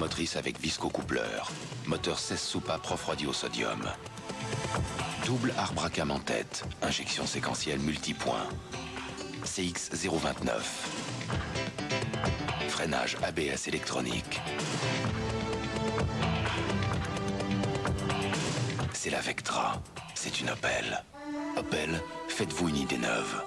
motrice avec visco-coupleur. Moteur 16 soupapes refroidi au sodium. Double arbre-à-cam en tête. Injection séquentielle multipoint. CX 029. Freinage ABS électronique. C'est la Vectra. C'est une Opel. Opel, faites-vous une idée neuve.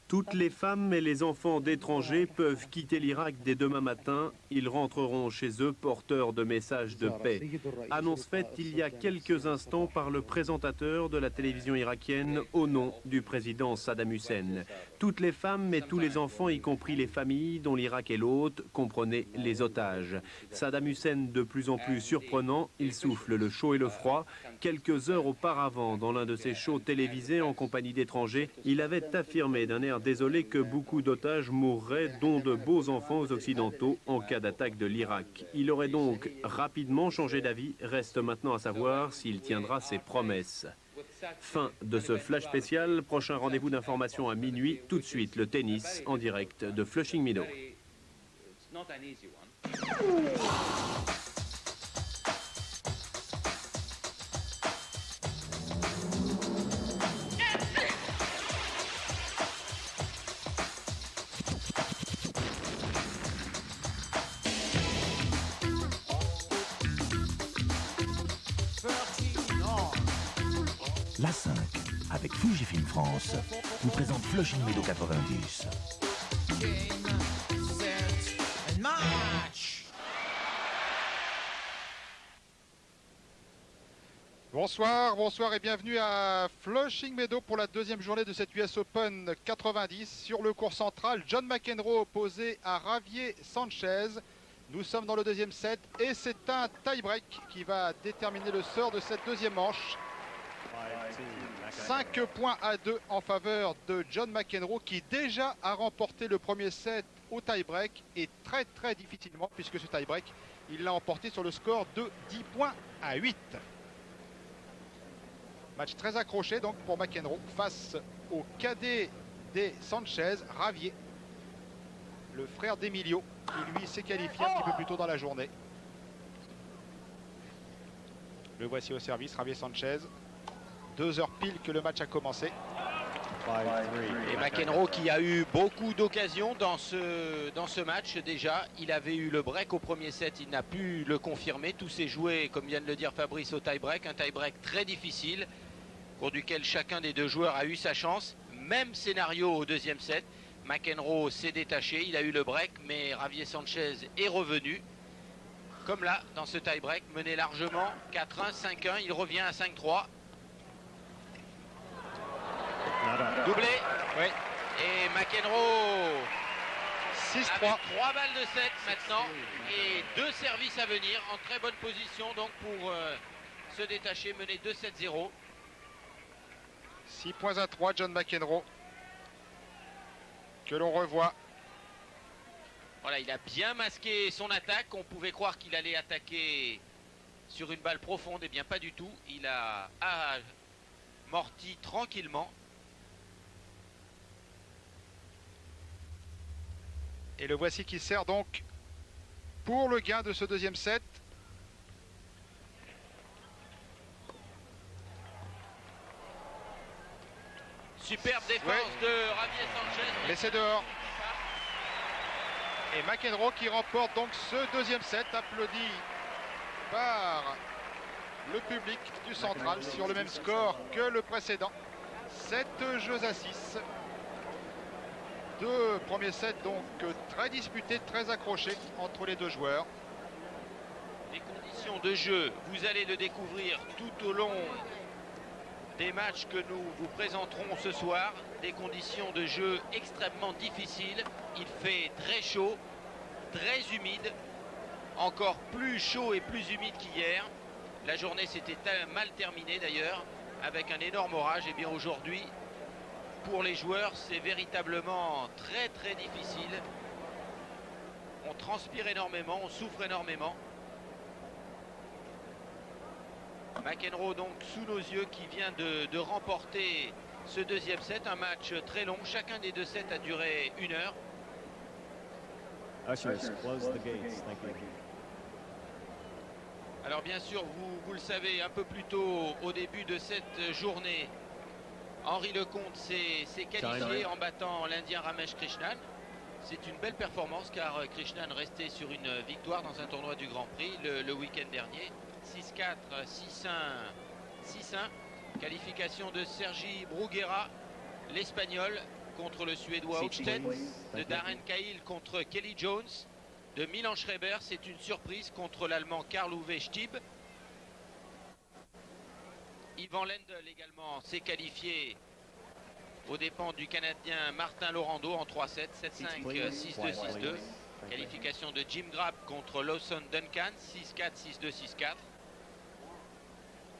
Toutes les femmes et les enfants d'étrangers peuvent quitter l'Irak dès demain matin. Ils rentreront chez eux porteurs de messages de paix. Annonce faite il y a quelques instants par le présentateur de la télévision irakienne au nom du président Saddam Hussein. Toutes les femmes et tous les enfants, y compris les familles dont l'Irak est l'hôte, comprenez les otages. Saddam Hussein de plus en plus surprenant, il souffle le chaud et le froid. Quelques heures auparavant, dans l'un de ses shows télévisés en compagnie d'étrangers, il avait affirmé d'un air désolé que beaucoup d'otages mourraient, dont de beaux enfants occidentaux, en cas d'attaque de l'Irak. Il aurait donc rapidement changé d'avis. Reste maintenant à savoir s'il tiendra ses promesses. Fin de ce flash spécial. Prochain rendez-vous d'information à minuit. Tout de suite, le tennis en direct de Flushing Meadows. La 5, avec Fujifilm France, vous présente Flushing Meadows 90. Bonsoir, bonsoir et bienvenue à Flushing Meadows pour la deuxième journée de cette US Open 90. Sur le court central, John McEnroe opposé à Javier Sanchez. Nous sommes dans le deuxième set et c'est un tie-break qui va déterminer le sort de cette deuxième manche. 5 points à 2 en faveur de John McEnroe qui déjà a remporté le premier set au tie-break et très difficilement puisque ce tie-break il l'a emporté sur le score de 10 points à 8. Match très accroché donc pour McEnroe face au cadet des Sanchez, Javier, le frère d'Emilio qui lui s'est qualifié un petit peu plus tôt dans la journée. Le voici au service, Javier Sanchez. 2 heures pile que le match a commencé. Et McEnroe qui a eu beaucoup d'occasions dans ce match déjà. Il avait eu le break au premier set, il n'a pu le confirmer. Tout s'est joué, comme vient de le dire Fabrice, au tie-break. Un tie-break très difficile, pour duquel chacun des deux joueurs a eu sa chance. Même scénario au deuxième set. McEnroe s'est détaché, il a eu le break, mais Javier Sanchez est revenu. Comme là, dans ce tie-break, mené largement 4-1, 5-1, il revient à 5-3. Doublé, oui. Et McEnroe 6-3. avec 3 balles de 7 maintenant et 2 services à venir en très bonne position donc pour se détacher, mener 2-7-0. 6 points à 3, John McEnroe que l'on revoit. Voilà, il a bien masqué son attaque. On pouvait croire qu'il allait attaquer sur une balle profonde, et bien pas du tout. Il a amorti tranquillement. Et le voici qui sert donc pour le gain de ce deuxième set. Superbe défense de Javier Sanchez. Laissé dehors. Et McEnroe qui remporte donc ce deuxième set, applaudi par le public du central sur le même score que le précédent. 7 jeux à 6. 2 premiers sets donc très disputés, très accrochés entre les deux joueurs. Les conditions de jeu, vous allez le découvrir tout au long des matchs que nous vous présenterons ce soir. Des conditions de jeu extrêmement difficiles. Il fait très chaud, très humide, encore plus chaud et plus humide qu'hier. La journée s'était mal terminée d'ailleurs, avec un énorme orage. Et bien aujourd'hui, pour les joueurs, c'est véritablement très difficile. On transpire énormément, on souffre énormément. McEnroe donc sous nos yeux qui vient de remporter ce deuxième set. Un match très long, chacun des deux sets a duré 1 heure. Alors bien sûr, vous le savez, un peu plus tôt au début de cette journée, Henri Lecomte s'est qualifié en battant l'Indien Ramesh Krishnan. C'est une belle performance car Krishnan restait sur une victoire dans un tournoi du Grand Prix le week-end dernier. 6-4, 6-1, 6-1. Qualification de Sergi Bruguera, l'Espagnol, contre le Suédois Hochstedt, de Darren Cahill contre Kelly Jones, de Milan Schreiber, c'est une surprise contre l'Allemand Karl-Uwe Stieb. Ivan Lendl également s'est qualifié aux dépens du Canadien Martin Laurando en 3-7, 7-5, 6-2, 6-2. Qualification de Jim Grab contre Lawson Duncan, 6-4, 6-2, 6-4.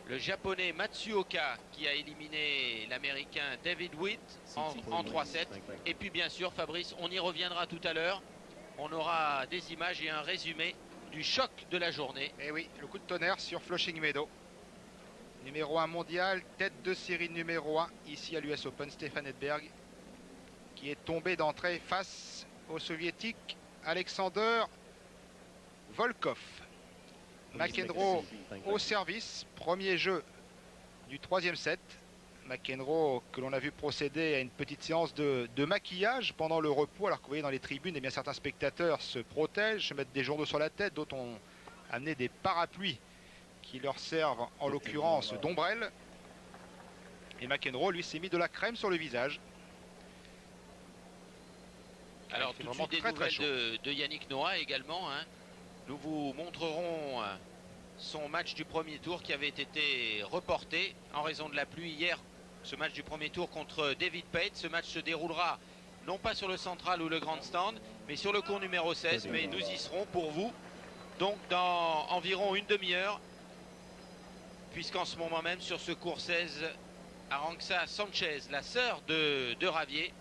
Le Japonais Matsuoka qui a éliminé l'Américain David Witt en 3-7. Et puis bien sûr, Fabrice, on y reviendra tout à l'heure. On aura des images et un résumé du choc de la journée. Et oui, le coup de tonnerre sur Flushing Meadow. Numéro 1 mondial, tête de série numéro 1 ici à l'US Open, Stefan Edberg, qui est tombé d'entrée face au soviétique Alexander Volkov. McEnroe au service, premier jeu du troisième set. McEnroe que l'on a vu procéder à une petite séance de maquillage pendant le repos, alors que vous voyez dans les tribunes, eh bien, certains spectateurs se protègent, se mettent des journaux sur la tête, d'autres ont amené des parapluies qui leur servent en l'occurrence d'ombrelle. Et McEnroe, lui, s'est mis de la crème sur le visage. Alors tout de suite des nouvelles de Yannick Noah également, hein. Nous vous montrerons son match du premier tour qui avait été reporté en raison de la pluie hier. Ce match du premier tour contre David Pate. Ce match se déroulera non pas sur le central ou le grandstand, mais sur le court numéro 16. Mais nous y serons pour vous, donc dans environ une demi-heure, puisqu'en ce moment même sur ce court 16, Arantxa Sanchez, la sœur de Ravier,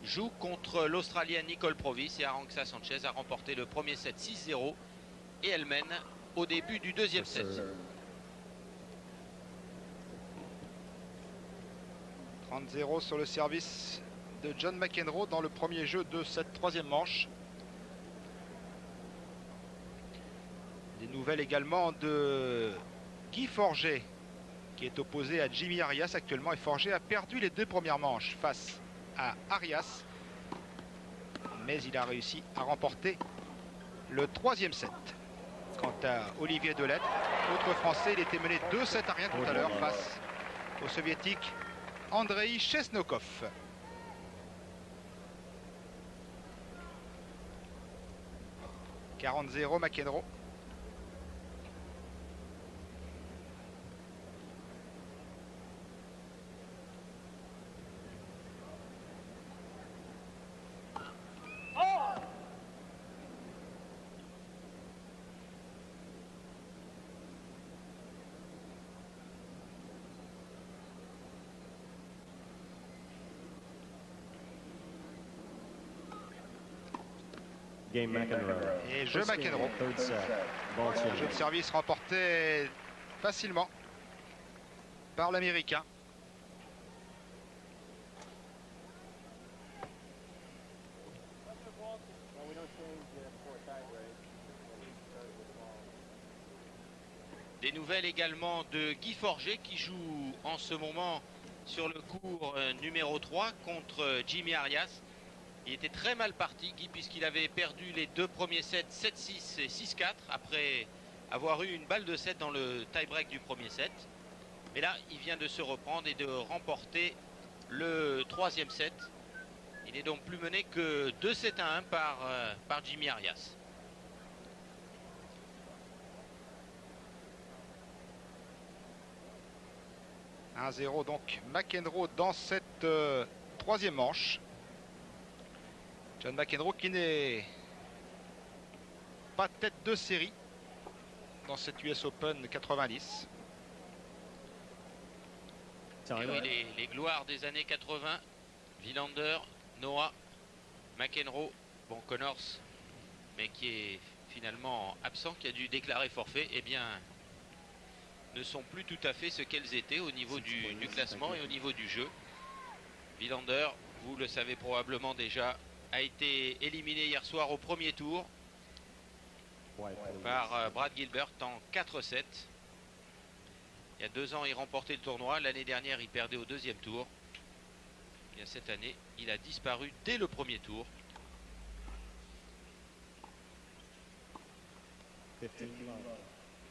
joue contre l'Australienne Nicole Provis, et Arantxa Sanchez a remporté le premier set 6-0 et elle mène au début du deuxième set. 30-0 sur le service de John McEnroe dans le premier jeu de cette troisième manche. Des nouvelles également de Guy Forget, qui est opposé à Jimmy Arias actuellement, et Forget a perdu les 2 premières manches face à Arias, mais il a réussi à remporter le troisième set. Quant à Olivier Delettre, autre français, il était mené 2-7 à rien tout à l'heure face au soviétique Andrei Chesnokov. « 40-0 McEnroe. Game McEnroe. Et jeu McEnroe. Jeu de service remporté facilement par l'Américain. Des nouvelles également de Guy Forget qui joue en ce moment sur le court numéro 3 contre Jimmy Arias. Il était très mal parti, Guy, puisqu'il avait perdu les 2 premiers sets 7-6 et 6-4 après avoir eu une balle de 7 dans le tie-break du premier set. Mais là, il vient de se reprendre et de remporter le troisième set. Il n'est donc plus mené que 2-7-1 par Jimmy Arias. « 1-0 donc McEnroe dans cette troisième manche. John McEnroe qui n'est pas tête de série. dans cette US Open 90. Et oui, les gloires des années 80, Wilander, Noah, McEnroe, bon Connors, mais qui est finalement absent, qui a dû déclarer forfait, eh bien, ne sont plus tout à fait ce qu'elles étaient au niveau du classement et au niveau du jeu. Wilander, vous le savez probablement déjà, a été éliminé hier soir au premier tour par Brad Gilbert en 4-7. Il y a 2 ans, il remportait le tournoi. L'année dernière, il perdait au deuxième tour. Et cette année, il a disparu dès le premier tour.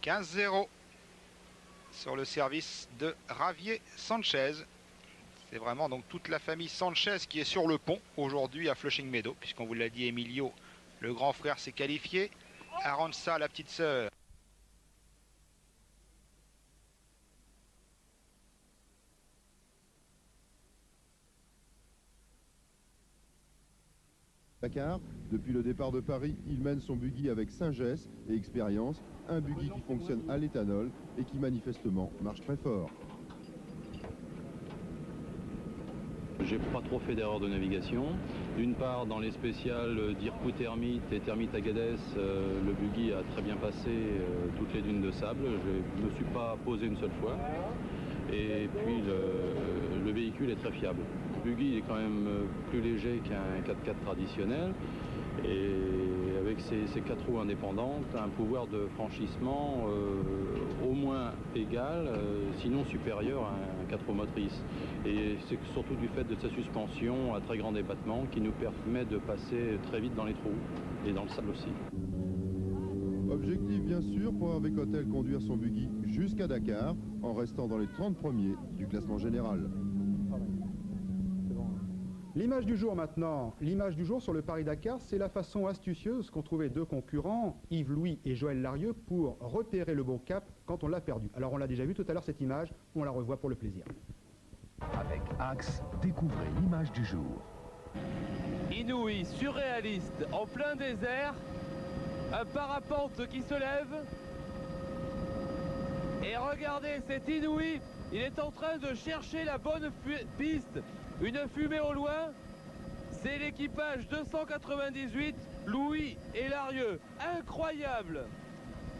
15-0 sur le service de Javier Sanchez. C'est vraiment donc toute la famille Sanchez qui est sur le pont aujourd'hui à Flushing Meadow, puisqu'on vous l'a dit, Emilio, le grand frère, s'est qualifié. Arantxa, la petite sœur. Dakar, depuis le départ de Paris, il mène son buggy avec sagesse et expérience, un buggy qui fonctionne à l'éthanol et qui manifestement marche très fort. J'ai pas trop fait d'erreurs de navigation. D'une part, dans les spéciales d'Irkout Hermite et Termite Agadez, le buggy a très bien passé toutes les dunes de sable. Je ne me suis pas posé une seule fois. Et puis le véhicule est très fiable. Le buggy est quand même plus léger qu'un 4x4 traditionnel. Et avec ses 4 roues indépendantes, un pouvoir de franchissement au moins égal, sinon supérieur à un 4 roues motrices. Et c'est surtout du fait de sa suspension à très grand débattement qui nous permet de passer très vite dans les trous et dans le sable aussi. Objectif bien sûr pour Hervé Cottel conduire son buggy jusqu'à Dakar en restant dans les 30 premiers du classement général. L'image du jour maintenant, l'image du jour sur le Paris-Dakar, c'est la façon astucieuse qu'ont trouvé 2 concurrents, Yves Louis et Joël Larieux, pour repérer le bon cap quand on l'a perdu. Alors on l'a déjà vu tout à l'heure cette image, on la revoit pour le plaisir. Avec Axe, découvrez l'image du jour. Inouï, surréaliste, en plein désert, un parapente qui se lève. Et regardez, cet Inouï, il est en train de chercher la bonne piste. Une fumée au loin, c'est l'équipage 298, Louis et Larieux. Incroyable!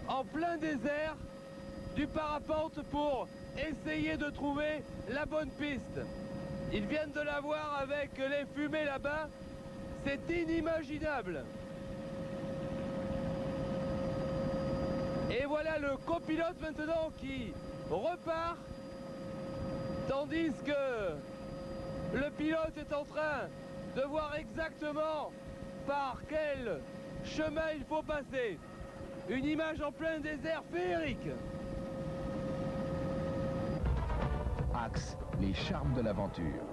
En plein désert, du parapente pour essayer de trouver la bonne piste. Ils viennent de la voir avec les fumées là-bas. C'est inimaginable. Et voilà le copilote maintenant qui repart, tandis que le pilote est en train de voir exactement par quel chemin il faut passer. Une image en plein désert féerique. Axe, les charmes de l'aventure.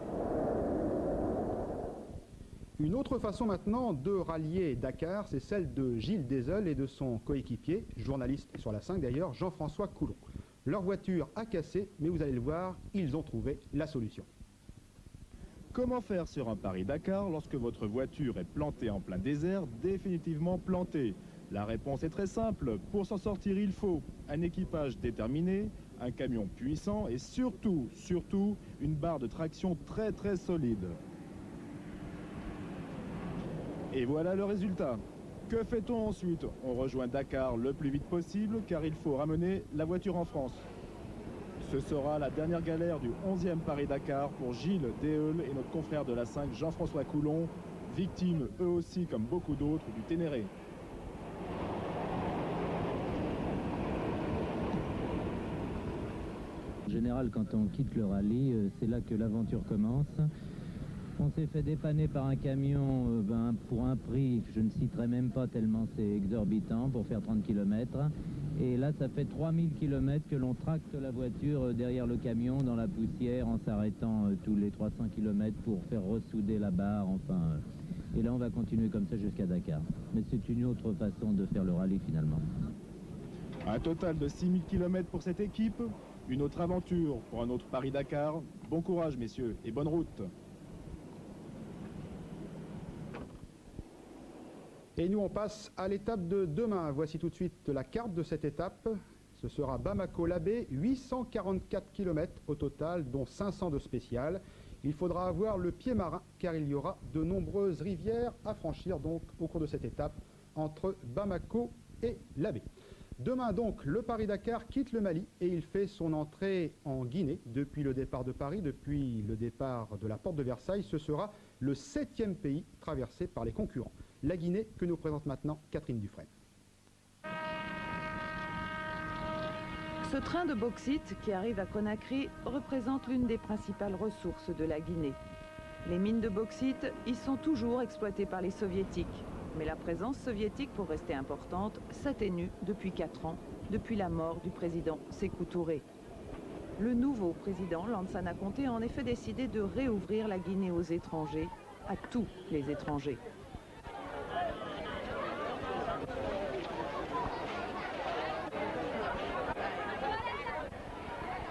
Une autre façon maintenant de rallier Dakar, c'est celle de Gilles Deseul et de son coéquipier, journaliste sur la 5 d'ailleurs, Jean-François Coulon. Leur voiture a cassé, mais vous allez le voir, ils ont trouvé la solution. Comment faire sur un Paris-Dakar lorsque votre voiture est plantée en plein désert, définitivement plantée? La réponse est très simple. Pour s'en sortir, il faut un équipage déterminé, un camion puissant et surtout, une barre de traction très solide. Et voilà le résultat. Que fait-on ensuite? On rejoint Dakar le plus vite possible car il faut ramener la voiture en France. Ce sera la dernière galère du 11e Paris-Dakar pour Gilles Deseul et notre confrère de la 5, Jean-François Coulon, victimes eux aussi comme beaucoup d'autres du Ténéré. En général, quand on quitte le rallye, c'est là que l'aventure commence. On s'est fait dépanner par un camion pour un prix que je ne citerai même pas tellement c'est exorbitant pour faire 30 km. Et là, ça fait 3000 km que l'on tracte la voiture derrière le camion dans la poussière en s'arrêtant tous les 300 km pour faire ressouder la barre. Enfin, et là, on va continuer comme ça jusqu'à Dakar. Mais c'est une autre façon de faire le rallye finalement. Un total de 6000 km pour cette équipe. Une autre aventure pour un autre Paris-Dakar. Bon courage, messieurs, et bonne route. Et nous, on passe à l'étape de demain. Voici tout de suite la carte de cette étape. Ce sera Bamako-Labé, 844 km au total, dont 500 de spécial. Il faudra avoir le pied marin, car il y aura de nombreuses rivières à franchir donc au cours de cette étape entre Bamako et Labé. Demain donc, le Paris-Dakar quitte le Mali et il fait son entrée en Guinée. Depuis le départ de Paris, depuis le départ de la porte de Versailles, ce sera le 7e pays traversé par les concurrents. La Guinée que nous présente maintenant Catherine Dufresne. Ce train de bauxite qui arrive à Conakry représente l'une des principales ressources de la Guinée. Les mines de bauxite y sont toujours exploitées par les soviétiques. Mais la présence soviétique, pour rester importante, s'atténue depuis 4 ans, depuis la mort du président Sékou Touré. Le nouveau président, Lansana Conté, a en effet décidé de réouvrir la Guinée aux étrangers, à tous les étrangers.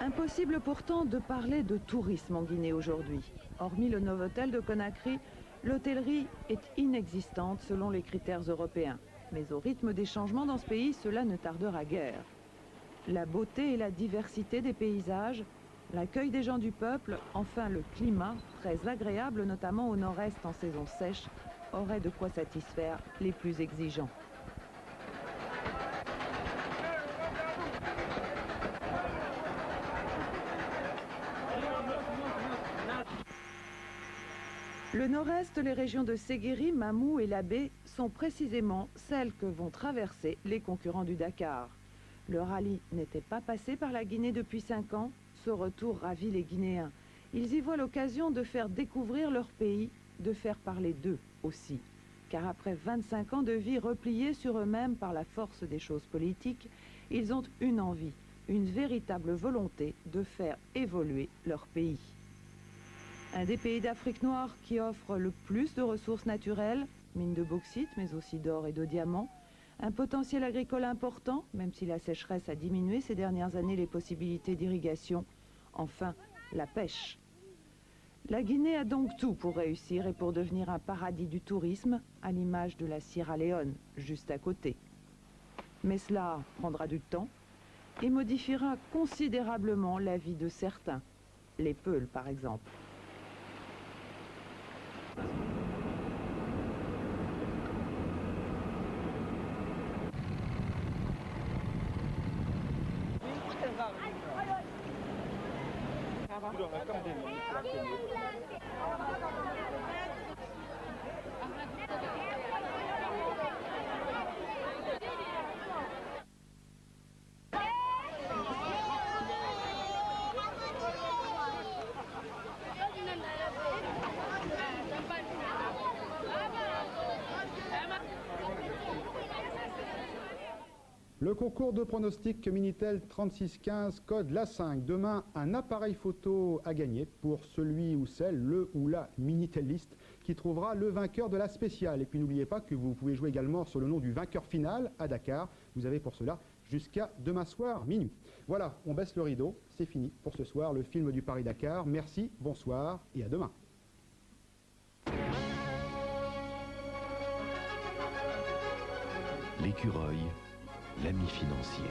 Impossible pourtant de parler de tourisme en Guinée aujourd'hui. Hormis le Novotel de Conakry, l'hôtellerie est inexistante selon les critères européens. Mais au rythme des changements dans ce pays, cela ne tardera guère. La beauté et la diversité des paysages, l'accueil des gens du peuple, enfin le climat, très agréable notamment au nord-est en saison sèche, auraient de quoi satisfaire les plus exigeants. Le nord-est, les régions de Séguéri, Mamou et Labé sont précisément celles que vont traverser les concurrents du Dakar. Le rallye n'était pas passé par la Guinée depuis 5 ans. Ce retour ravit les Guinéens. Ils y voient l'occasion de faire découvrir leur pays, de faire parler d'eux aussi. Car après 25 ans de vie repliés sur eux-mêmes par la force des choses politiques, ils ont une envie, une véritable volonté de faire évoluer leur pays. Un des pays d'Afrique noire qui offre le plus de ressources naturelles, mines de bauxite, mais aussi d'or et de diamants. Un potentiel agricole important, même si la sécheresse a diminué ces dernières années les possibilités d'irrigation. Enfin, la pêche. La Guinée a donc tout pour réussir et pour devenir un paradis du tourisme, à l'image de la Sierra Leone, juste à côté. Mais cela prendra du temps et modifiera considérablement la vie de certains. Les Peuls, par exemple. Le concours de pronostic Minitel 3615 code l'A5. Demain, un appareil photo à gagner pour celui ou celle, le ou la Minitelliste qui trouvera le vainqueur de la spéciale. Et puis n'oubliez pas que vous pouvez jouer également sur le nom du vainqueur final à Dakar. Vous avez pour cela jusqu'à demain soir minuit. Voilà, on baisse le rideau. C'est fini pour ce soir, le film du Paris-Dakar. Merci, bonsoir et à demain. L'écureuil, l'ami financier.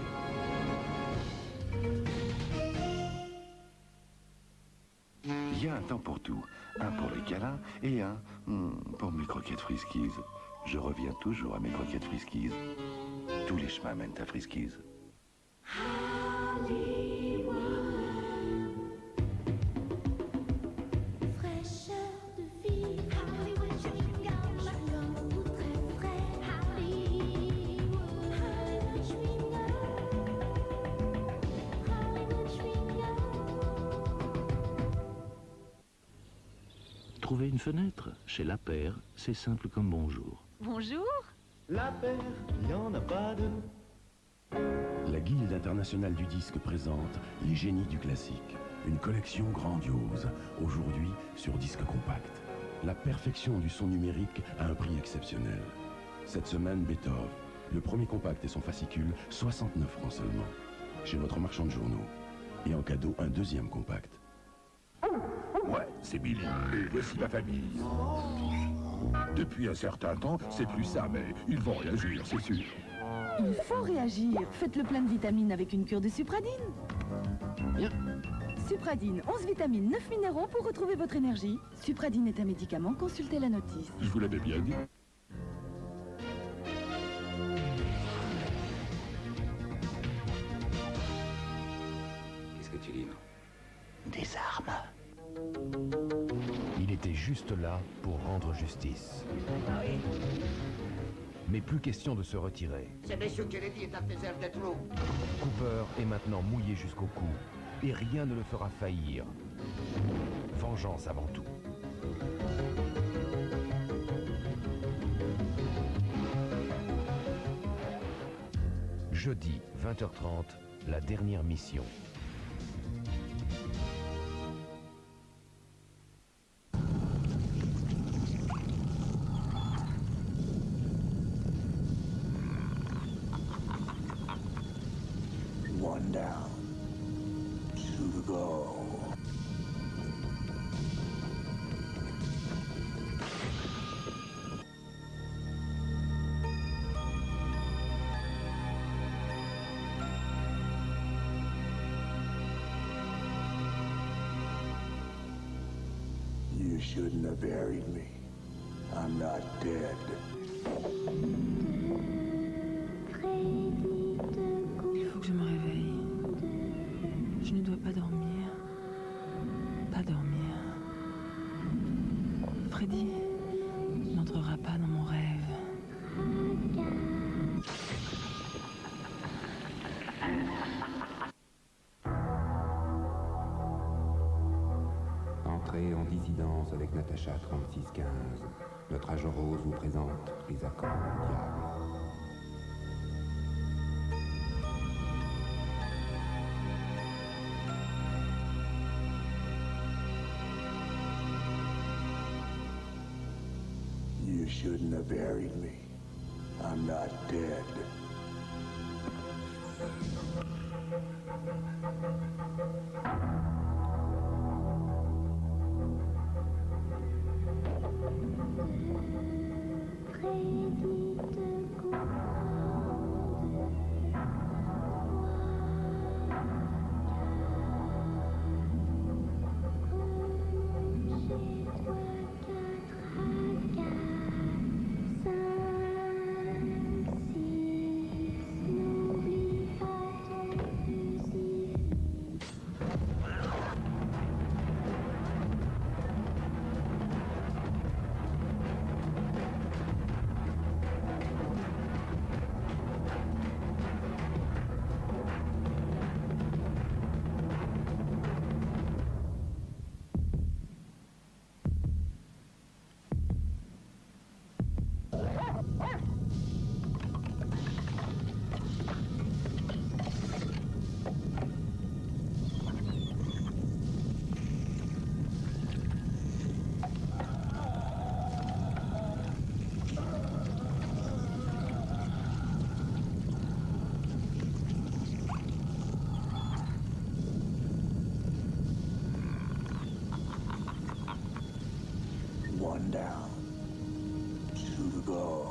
Il y a un temps pour tout. Un pour les câlins et un pour mes croquettes Friskies. Je reviens toujours à mes croquettes Friskies. Tous les chemins mènent à Friskies. Trouver une fenêtre chez La Paire, c'est simple comme bonjour. Bonjour. La Paire, il n'y en a pas deux. La Guilde internationale du disque présente Les génies du classique. Une collection grandiose, aujourd'hui sur disque compact. La perfection du son numérique à un prix exceptionnel. Cette semaine, Beethoven. Le premier compact et son fascicule, 69 francs seulement. Chez votre marchand de journaux. Et en cadeau, un deuxième compact. Ouais, c'est Billy. Et voici ma famille. Depuis un certain temps, c'est plus ça, mais ils vont réagir, c'est sûr. Il faut réagir. Faites le plein de vitamines avec une cure de Supradine. Bien. Supradine, 11 vitamines, 9 minéraux pour retrouver votre énergie. Supradine est un médicament, consultez la notice. Je vous l'avais bien dit. Qu'est-ce que tu livres? Des armes. Il était juste là pour rendre justice. Mais plus question de se retirer. C'est monsieur Kennedy est un faiseur de trous. Cooper est maintenant mouillé jusqu'au cou. Et rien ne le fera faillir. Vengeance avant tout. Jeudi, 20h30, la dernière mission. One down, two to go. You shouldn't have buried me. I'm not dead. Il faut que je me réveille. Je ne dois pas dormir. Pas dormir. Freddy n'entrera pas dans mon rêve. Entrez en dissidence avec Natacha 3615. Notre agent Rose vous présente les accords du diable. You shouldn't have buried me. I'm not dead. One down, two to go.